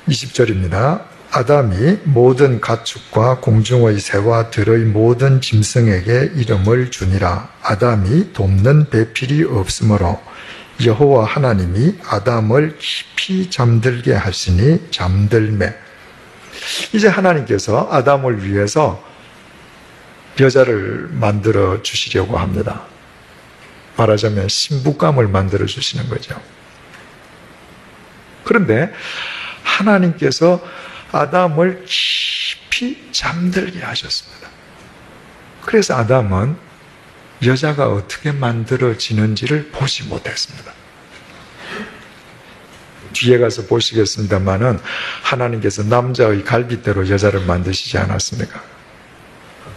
20절입니다. 아담이 모든 가축과 공중의 새와 들의 모든 짐승에게 이름을 주니라. 아담이 돕는 배필이 없으므로 여호와 하나님이 아담을 깊이 잠들게 하시니 잠들매. 이제 하나님께서 아담을 위해서 여자를 만들어 주시려고 합니다. 말하자면 신부감을 만들어 주시는 거죠. 그런데 하나님께서 아담을 깊이 잠들게 하셨습니다. 그래서 아담은 여자가 어떻게 만들어지는지를 보지 못했습니다. 뒤에 가서 보시겠습니다만은 하나님께서 남자의 갈빗대로 여자를 만드시지 않았습니까?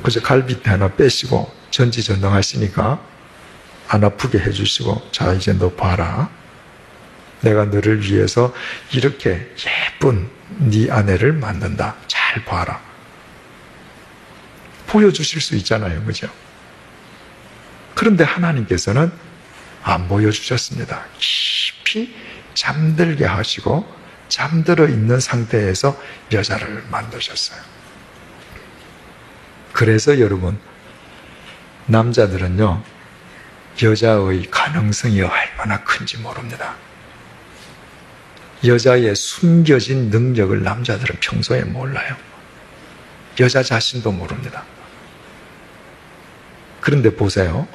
그래서 갈빗대 하나 빼시고 전지전능하시니까 안 아프게 해주시고, 자 이제 너 봐라. 내가 너를 위해서 이렇게 예쁜 네 아내를 만든다. 잘 봐라. 보여주실 수 있잖아요. 그죠? 그런데 하나님께서는 안 보여주셨습니다. 깊이 잠들게 하시고 잠들어 있는 상태에서 여자를 만드셨어요. 그래서 여러분, 남자들은요, 여자의 가능성이 얼마나 큰지 모릅니다. 여자의 숨겨진 능력을 남자들은 평소에 몰라요. 여자 자신도 모릅니다. 그런데 보세요.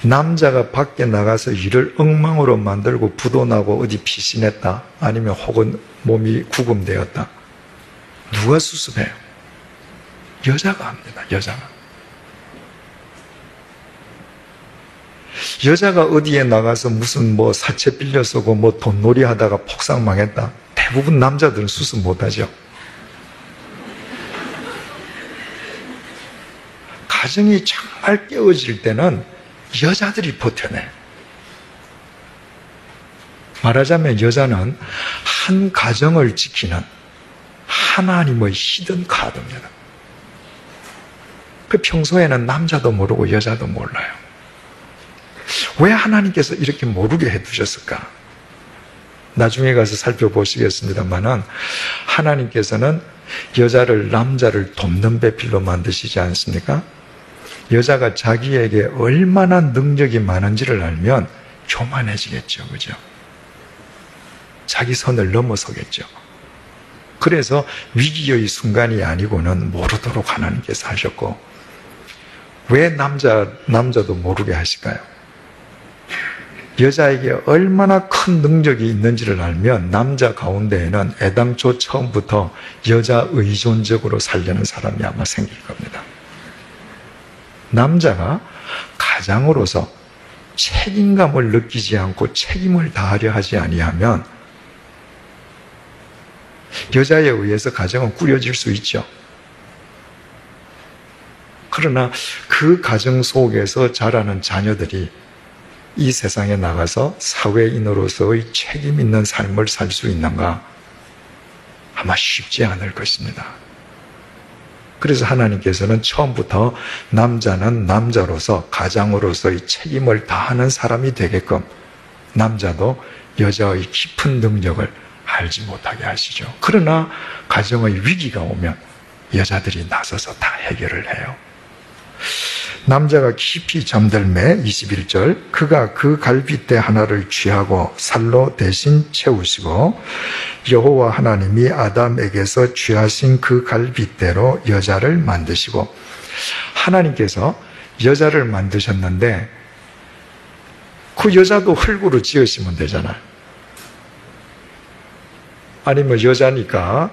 남자가 밖에 나가서 일을 엉망으로 만들고 부도 나고 어디 피신했다, 아니면 혹은 몸이 구금되었다, 누가 수습해요? 여자가 합니다. 여자가 어디에 나가서 무슨 사채 빌려 쓰고 돈놀이 하다가 폭삭 망했다, 대부분 남자들은 수습 못하죠. 가정이 정말 깨어질 때는 여자들이 버텨내. 말하자면 여자는 한 가정을 지키는 하나님의 히든 카드입니다. 그 평소에는 남자도 모르고 여자도 몰라요. 왜 하나님께서 이렇게 모르게 해두셨을까? 나중에 가서 살펴보시겠습니다만은 하나님께서는 여자를 남자를 돕는 배필로 만드시지 않습니까? 여자가 자기에게 얼마나 능력이 많은지를 알면 교만해지겠죠. 그죠? 자기 선을 넘어서겠죠. 그래서 위기의 순간이 아니고는 모르도록 하나님께서 하셨고, 왜 남자도 모르게 하실까요? 여자에게 얼마나 큰 능력이 있는지를 알면 남자 가운데에는 애당초 처음부터 여자 의존적으로 살려는 사람이 아마 생길 겁니다. 남자가 가장으로서 책임감을 느끼지 않고 책임을 다하려 하지 아니하면 여자에 의해서 가정은 꾸려질 수 있죠. 그러나 그 가정 속에서 자라는 자녀들이 이 세상에 나가서 사회인으로서의 책임 있는 삶을 살 수 있는가? 아마 쉽지 않을 것입니다. 그래서 하나님께서는 처음부터 남자는 남자로서 가장으로서의 책임을 다하는 사람이 되게끔 남자도 여자의 깊은 능력을 알지 못하게 하시죠. 그러나 가정의 위기가 오면 여자들이 나서서 다 해결을 해요. 남자가 깊이 잠들매 21절, 그가 그 갈빗대 하나를 취하고 살로 대신 채우시고 여호와 하나님이 아담에게서 취하신 그 갈빗대로 여자를 만드시고, 하나님께서 여자를 만드셨는데 그 여자도 흙으로 지으시면 되잖아요. 아니면 여자니까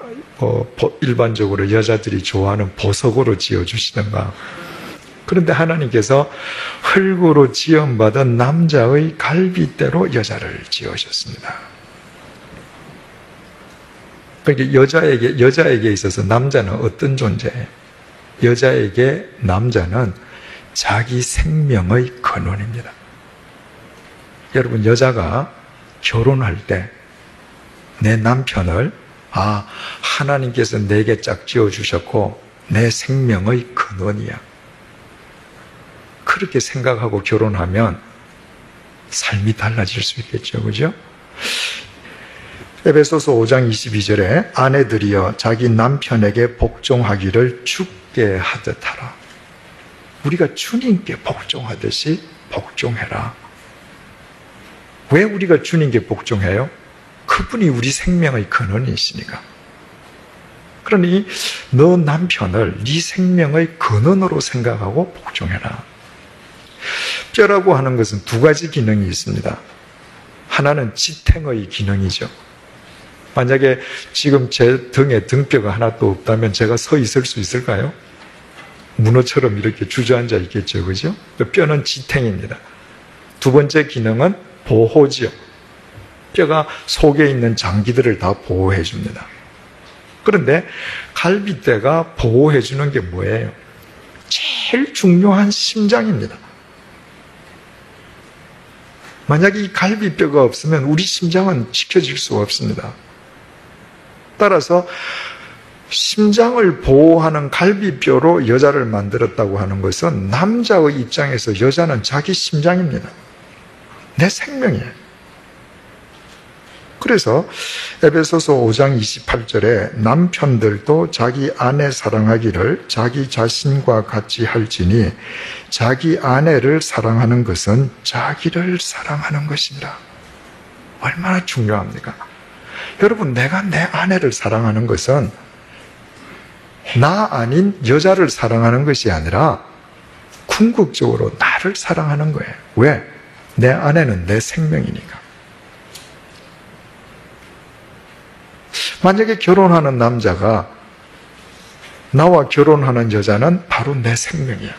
일반적으로 여자들이 좋아하는 보석으로 지어주시던가. 그런데 하나님께서 흙으로 지음받은 남자의 갈빗대로 여자를 지으셨습니다. 그러니까 여자에게 있어서 남자는 어떤 존재예요? 여자에게 남자는 자기 생명의 근원입니다. 여러분, 여자가 결혼할 때 내 남편을 하나님께서 내게 짝 지어주셨고 내 생명의 근원이야, 그렇게 생각하고 결혼하면 삶이 달라질 수 있겠죠. 그죠? 에베소서 5장 22절에 아내들이여 자기 남편에게 복종하기를 주께 하듯 하라. 우리가 주님께 복종하듯이 복종해라. 왜 우리가 주님께 복종해요? 그분이 우리 생명의 근원이시니까. 그러니 너 남편을 네 생명의 근원으로 생각하고 복종해라. 뼈라고 하는 것은 두 가지 기능이 있습니다. 하나는 지탱의 기능이죠. 만약에 지금 제 등에 등뼈가 하나도 없다면 제가 서 있을 수 있을까요? 문어처럼 이렇게 주저앉아 있겠죠. 그죠? 뼈는 지탱입니다. 두 번째 기능은 보호지요. 뼈가 속에 있는 장기들을 다 보호해 줍니다. 그런데 갈비뼈가 보호해 주는 게 뭐예요? 제일 중요한 심장입니다. 만약에 이 갈비뼈가 없으면 우리 심장은 지켜질 수가 없습니다. 따라서 심장을 보호하는 갈비뼈로 여자를 만들었다고 하는 것은 남자의 입장에서 여자는 자기 심장입니다. 내 생명이에요. 그래서 에베소서 5장 28절에 남편들도 자기 아내 사랑하기를 자기 자신과 같이 할지니 자기 아내를 사랑하는 것은 자기를 사랑하는 것이니라. 얼마나 중요합니까? 여러분, 내가 내 아내를 사랑하는 것은 나 아닌 여자를 사랑하는 것이 아니라 궁극적으로 나를 사랑하는 거예요. 왜? 내 아내는 내 생명이니까. 만약에 결혼하는 남자가 나와 결혼하는 여자는 바로 내 생명이야.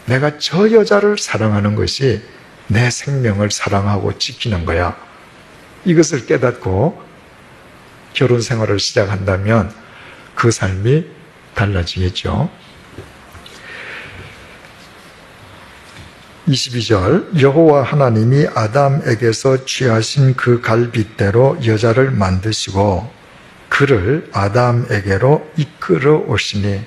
내가 저 여자를 사랑하는 것이 내 생명을 사랑하고 지키는 거야. 이것을 깨닫고 결혼 생활을 시작한다면 그 삶이 달라지겠죠. 22절 여호와 하나님이 아담에게서 취하신 그 갈빗대로 여자를 만드시고 그를 아담에게로 이끌어 오시니.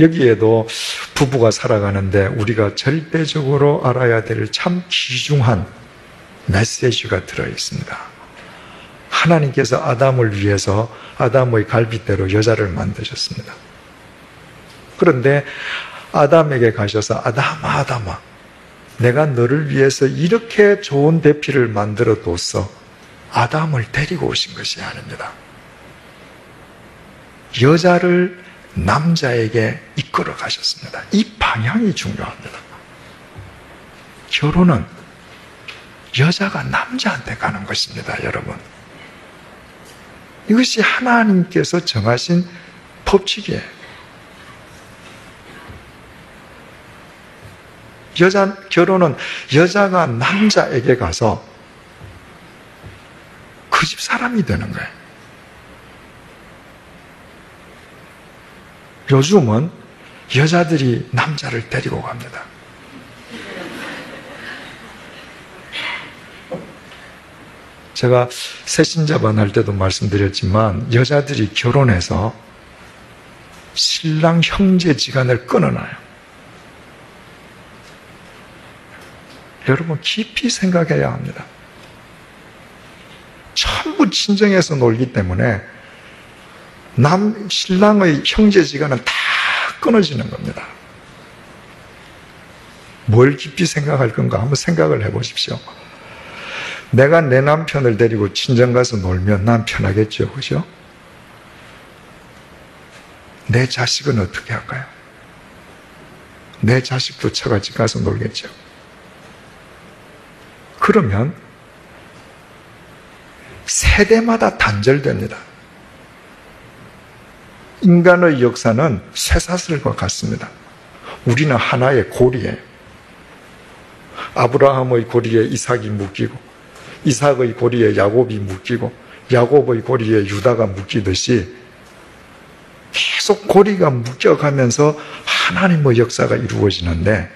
여기에도 부부가 살아가는데 우리가 절대적으로 알아야 될 참 귀중한 메시지가 들어있습니다. 하나님께서 아담을 위해서 아담의 갈빗대로 여자를 만드셨습니다. 그런데 아담에게 가셔서 아담아 내가 너를 위해서 이렇게 좋은 배필을 만들어 뒀어. 아담을 데리고 오신 것이 아닙니다. 여자를 남자에게 이끌어 가셨습니다. 이 방향이 중요합니다. 결혼은 여자가 남자한테 가는 것입니다, 여러분. 이것이 하나님께서 정하신 법칙이에요. 결혼은 여자가 남자에게 가서 그 집 사람이 되는 거예요. 요즘은 여자들이 남자를 데리고 갑니다. 제가 새신자반 할 때도 말씀드렸지만 여자들이 결혼해서 신랑 형제지간을 끊어놔요. 여러분 깊이 생각해야 합니다. 전부 친정에서 놀기 때문에 신랑의 형제지간은 다 끊어지는 겁니다. 뭘 깊이 생각할 건가 한번 생각을 해보십시오. 내가 내 남편을 데리고 친정 가서 놀면 난 편하겠죠, 그죠? 내 자식은 어떻게 할까요? 내 자식도 처같이 가서 놀겠죠. 그러면 세대마다 단절됩니다. 인간의 역사는 쇠사슬과 같습니다. 우리는 하나의 고리예요. 아브라함의 고리에 이삭이 묶이고 이삭의 고리에 야곱이 묶이고 야곱의 고리에 유다가 묶이듯이 계속 고리가 묶여가면서 하나님의 역사가 이루어지는데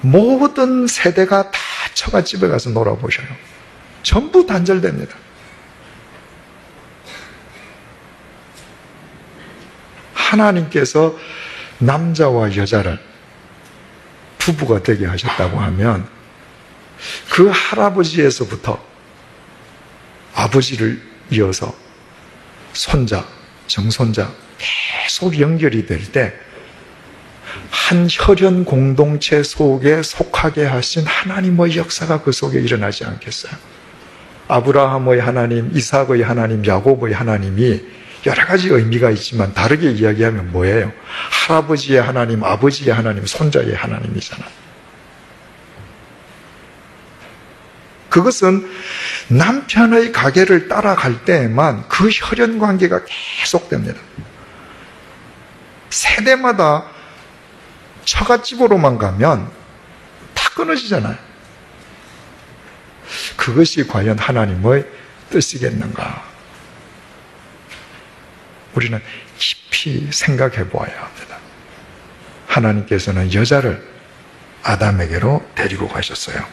모든 세대가 다 처갓집에 가서 놀아보셔요. 전부 단절됩니다. 하나님께서 남자와 여자를 부부가 되게 하셨다고 하면 그 할아버지에서부터 아버지를 이어서 손자, 정손자 계속 연결이 될 때 한 혈연 공동체 속에 속하게 하신 하나님의 역사가 그 속에 일어나지 않겠어요? 아브라함의 하나님, 이삭의 하나님, 야곱의 하나님이 여러 가지 의미가 있지만 다르게 이야기하면 뭐예요? 할아버지의 하나님, 아버지의 하나님, 손자의 하나님이잖아요. 그것은 남편의 가계를 따라갈 때에만 그 혈연 관계가 계속됩니다. 세대마다 처갓집으로만 가면 다 끊어지잖아요. 그것이 과연 하나님의 뜻이겠는가? 우리는 깊이 생각해 보아야 합니다. 하나님께서는 여자를 아담에게로 데리고 가셨어요.